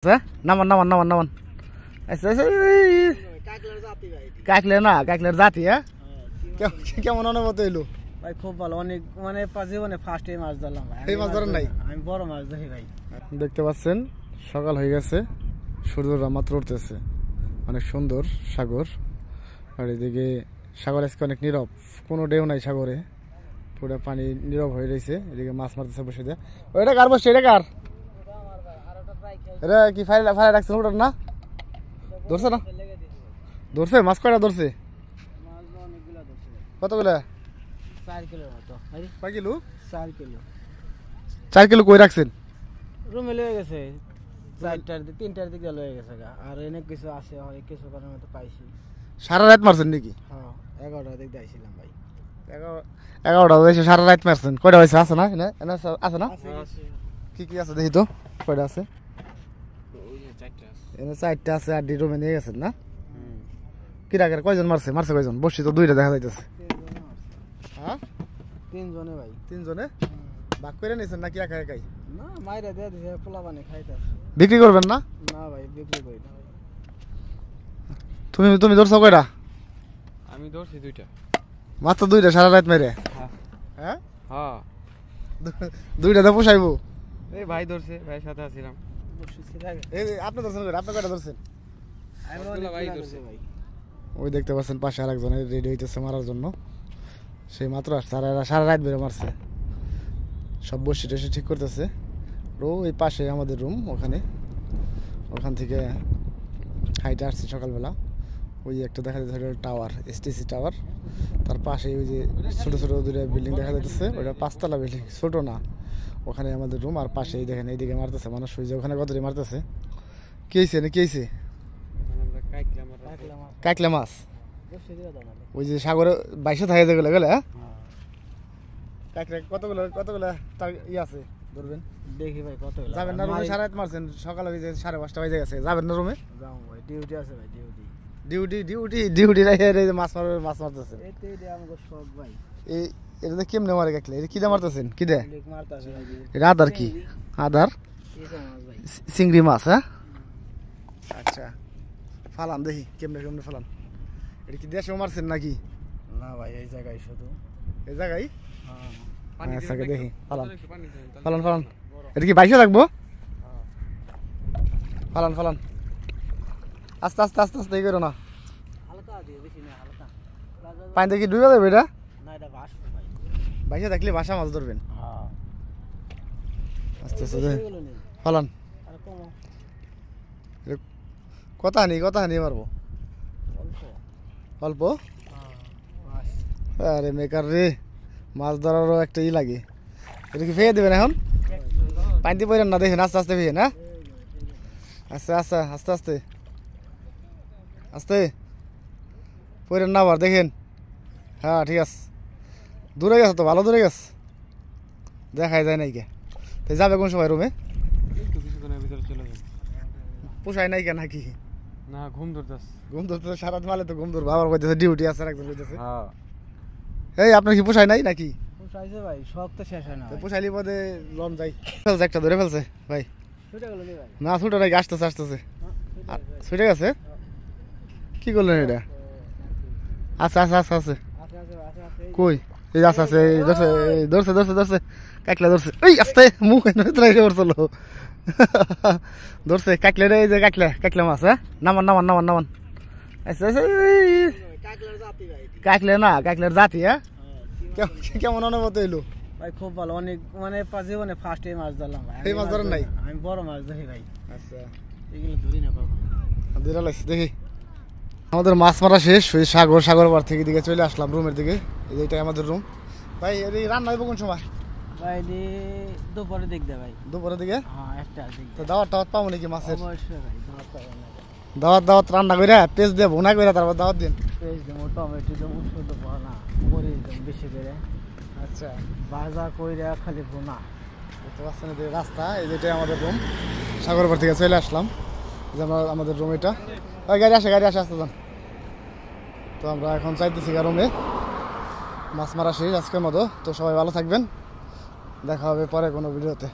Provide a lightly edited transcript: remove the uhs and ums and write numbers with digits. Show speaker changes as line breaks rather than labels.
নামান নামান নামান নামান কাকলে না কাকলের জাতি। হ্যাঁ কেমন অনুভূতি হইলো
ভাই? খুব ভালো, অনেক মানে জীবনে ফার্স্ট এই মাছ ধরলাম ভাই।
এই মাছ ধরেন নাই?
আমি বড় মাছ ধরি ভাই।
দেখতে পাচ্ছেন সকাল হয়ে গেছে, সূর্যটা মাত্র উঠতেছে, অনেক সুন্দর সাগর। আর এদিকে সাগর আজকে অনেক নীরব, কোনো ঢেউ নাই সাগরে, পুরো পানি নীরব হয়ে রয়েছে। এদিকে মাছ মারতেছে বসে দেয়। ওইটা কার বসছে? এটা কার? এটা কি ফাইলে ফাইলে রাখছেন ওটার না? ধরছে না? ধরছে মাছ? কয়টা ধরছে? কতগুলা?
4 কিলোর মতো।
কয় কিলো?
4 কিলো।
4 কিলো কই রাখছেন?
রুমে লয়ে গেছে 4টার দিকে, 3টার দিকে লয়ে গেছে গা। আর এনে কিছু আছে, হয় কিছু কারণে মতো পাইছি।
সারা রাত মারছেন নাকি?
হ্যাঁ 11টার দিকে যাইছিলাম ভাই।
11টা হয়েছে, সারা রাত মারছেন। কয়টা হয়েছে? আছে না? আছে না? কি কি আছে দেখি তো, কয়টা আছে? এনে 4টা আছে। আর রুমে নিয়ে গেছেন না? কি রাখের কয়জন মারছে? মারছে কয়জন? বসছি তো 2টা দেখা যাইতেছে। হ্যাঁ
3 জনে ভাই।
3 জনে ভাগ করে নিয়েছেন নাকি একা একাই?
না মাইরা দিয়ে দিছে, পোলা বানি খাইতাছে।
বিক্রি করবেন না?
না ভাই বিক্রি করি না।
তুমি তুমি ধরছো কয়টা?
আমি ধরছি 2টা।
মাত্র 2টা সারা রাত মেরে? হ্যাঁ
হ্যাঁ
2টা তো পোষাইবো।
এই ভাই ধরছে, ভাইয়ের সাথে আছিলাম।
এই আপনি ধরছেন কয়টা? আপনি কয়টা ধরছেন?
ভাই ধরছে
ভাই।
ওই দেখতে পাচ্ছেন পাশে আরেকজন রেডি হইতেছে মারার জন্য। সেই মাত্র আসছে, আর এরা সারা রাত বেরো মারছে। সব বসে টসে ঠিক করতেছে। ওই পাশে আমাদের রুম, ওখান থেকে হাইটে আসছে সকালবেলা। ওই যে একটা দেখা যাচ্ছে টাওয়ার, এসটিসি টাওয়ার, তার পাশে ওই যে ছোটো ছোটো 2টা বিল্ডিং দেখা যাচ্ছে। ওটা 5তলা বিল্ডিং, ছোটো না। ওখানে আমাদের রুম, আর পাশে এই দেখেন এইদিকে মারতেছে মানুষ। ওই যে ওখানে কতটি মারতেছে। কি হয়েছে না? কি হয়েছে? কাকলা মাছ ওই যে সাগরে বাইশে থাকে যেগুলো গেলে। হ্যাঁ কাকড়া কতগুলো কতগুলো তার আছে ধরবেন?
দেখি ভাই কত
যাবেন না রুমে? সারা রাত মারছেন, সকালে ওই যে 5:30 বাজে গেছে। যাবেন না রুমে?
যাও ভাই, ডিউটি আছে ভাই।
ডিউটি রাখে মাছ মারতেছে।
এতে আমাকে সব ভাই।
এই এটা কেমনে মারে কাকলে? এটা কি দিয়ে মারতেছেন? কি দেয়
মারতাছে ভাই?
এটা আদার? কি আদার? চিংড়ি মাছ? হ্যাঁ আচ্ছা ফালান দেখি কেমনে কেমনে ফালান। এটা কি দেশেও মারছেন নাকি?
না ভাই এই জায়গায় শুধু।
এই জায়গায়?
পানি
আচ্ছা দেখি ফালান
পানি
ফালান ফালান। এটা কি বাইশে থাকবো? ফালান ফালান আস্তে আস্তে আস্তে আস্তে করো না।
হালকা দিয়ে, বেশি না হালকা।
পানি দেখি ডুবে যাবে এটা?
না এটা বাস ভাই।
বাইশে থাকলে বাসা মাছ ধরবেন।
হ্যাঁ
আস্তে আস্তে ফালান।
আর কম
কথা হানি মারবো
অল্প
অল্প।
বাস।
আরে মেকার রে, মাছ ধরারও একটা লাগে। এটা কি ফেয়ে দেবেন এখন? পানিতে পড়েন না, দেখেন আস্তে আস্তে ফেয়ে। না আচ্ছা আচ্ছা আস্তে আস্তে আস্তে পড়েন না আবার, দেখেন। হ্যাঁ ঠিক আছে, দূরে গেছে তো, ভালো দূরে গেছে, দেখাই যায় নাই কে। তাই যাবে কোন সময় রুমে?
একটু কিছুক্ষণের ভিতরে চলে যাবে।
পোষায় নাই কে নাকি?
না ঘুম ধরতেছে।
ঘুম ধরতে সারা মালে তো ঘুম ধরবো, আবার কইতেছে ডিউটি আছে, একজন কইতেছে।
হ্যাঁ
এই আপনার কি পোষায় নাই নাকি?
উঠাইছে ভাই, সব তো শেষ হয় না ভাই।
পোষাইলি পদে লন যাই। ফেলছে একটা, ধরে ফেলছে ভাই।
ছুটে গেল নি ভাই?
না ছুটে নাকি, আসতেছে ছুটে গেছে। কি করলেন এটা? আচ্ছা আচ্ছা আচ্ছা আছে
আছে আছে আছে আছে।
কই? এই আচ্ছা আছে, ধরছে ধরছে ধরছে কাকলা ধরছে। এই আস্তে মুখ করছিল ধরছে কাকলে রে, এই যে কাকলা মাছ। হ্যাঁ নামান নামান নামান নামান আচ্ছা আচ্ছা।
কাকলার জাতি ভাই।
কাকলে না কাকলের জাতি। হ্যাঁ কেমন অনুভূতি হইলো
ভাই? খুব ভালো, অনেক মানে জীবনে ফার্স্ট এই মাছ ধরলাম ভাই।
এই মাছ ধরেন নাই?
আমি বড় মাছ ধরি ভাই।
আচ্ছা
এগুলো ধরি না বাবা।
দুইটা লাগছে দেখি। আমাদের মাছ মারা শেষ, ওই সাগর পার থেকে দিকে চলে আসলাম রুমের দিকে। এইটাই আমাদের রুম ভাই। এই রান্না হইব কোন সময়
ভাই? দুপুরে দিক দে ভাই।
দুপুরের দিকে?
হ্যাঁ একটা দিক
তো দাওয়াত টাওয়াত পাবো নাকি মাছের?
অবশ্যই ভাই, দাওয়াত পাবেন না।
দাওয়াত রান্না করে পেঁয়াজ দিয়ে ভুনা করে তারপর দাওয়াত দিন।
পেঁয়াজ দেবো, টমেটো দেবো, শুধু ভুনা মরিচ দেবো বেশি করে।
আচ্ছা
ভাজা কইরা খালি ভুনা।
বুঝতে পারছেন এই যে রাস্তা, এই যেটাই আমাদের রুম। সাগরপাড় থেকে চলে আসলাম, যে আমাদের রুম এটা। ওই গাড়ি আসে আসতে যান। তো আমরা এখন চাইতেছি রুমে। মাছ মারা শেষ আজকের মতো। তো সবাই ভালো থাকবেন, দেখা হবে পরে কোনো ভিডিওতে।